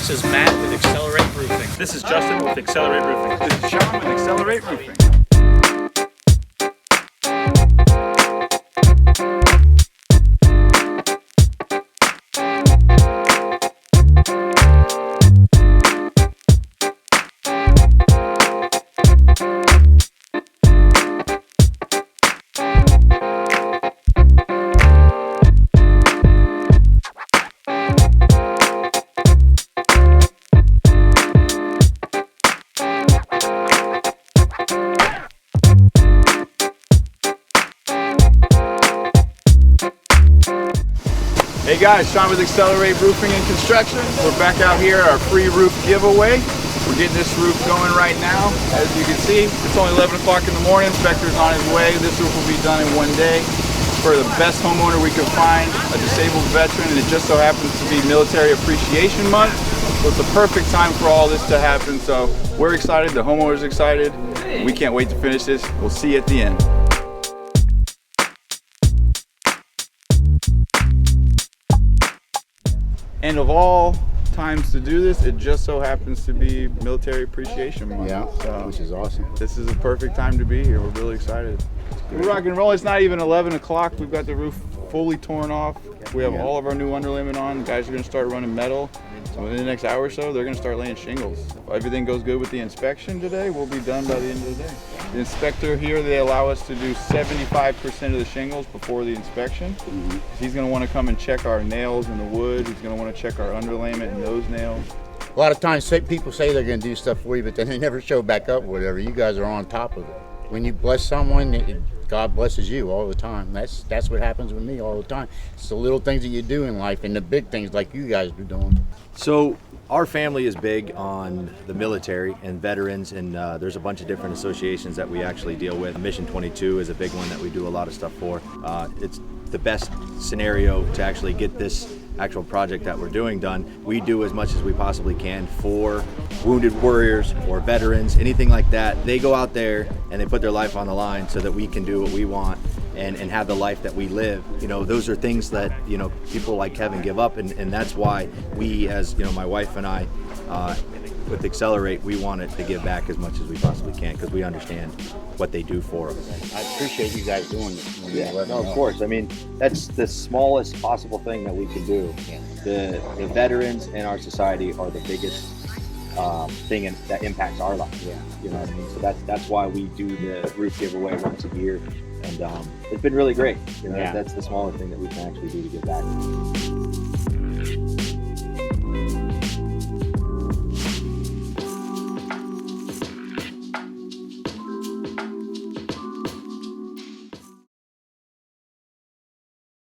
This is Matt with XLR8 Roofing. This is Justin with XLR8 Roofing. This is Sean with XLR8 Roofing. Hey guys, Sean with XLR8 Roofing and Construction. We're back out here, our free roof giveaway. We're getting this roof going right now. As you can see, it's only 11 o'clock in the morning. Inspector's on his way. This roof will be done in one day for the best homeowner we could find, a disabled veteran, and it just so happens to be Military Appreciation Month. So it's the perfect time for all this to happen. So we're excited, the homeowner's excited. We can't wait to finish this. We'll see you at the end. And of all times to do this, it just so happens to be Military Appreciation Month. Yeah, so which is awesome. This is a perfect time to be here. We're really excited. We're rock and roll. It's not even 11 o'clock. We've got the roof fully torn off. We have all of our new underlayment on. Guys are going to start running metal. So within the next hour or so, they're going to start laying shingles. If everything goes good with the inspection today, we'll be done by the end of the day. The inspector here, they allow us to do 75% of the shingles before the inspection. He's going to want to come and check our nails in the wood. He's going to want to check our underlayment and those nails. A lot of times people say they're going to do stuff for you, but then they never show back up or whatever. You guys are on top of it. When you bless someone, God blesses you all the time. That's what happens with me all the time. It's the little things that you do in life and the big things like you guys are doing. So our family is big on the military and veterans, and there's a bunch of different associations that we actually deal with. Mission 22 is a big one that we do a lot of stuff for. It's the best scenario to actually get this actual project that we're doing done. We do as much as we possibly can for wounded warriors or veterans, anything like that. They go out there and they put their life on the line so that we can do what we want and have the life that we live. You know, those are things that, you know, people like Kevin give up, and that's why we, as, you know, my wife and I, with XLR8, we wanted to give back as much as we possibly can because we understand what they do for us. I appreciate you guys doing this. Yeah, no, of course. I mean, that's the smallest possible thing that we can do. The veterans in our society are the biggest thing that impacts our life. Yeah, you know what I mean. So that's why we do the roof giveaway once a year, and it's been really great. You know, that's the smallest thing that we can actually do to give back.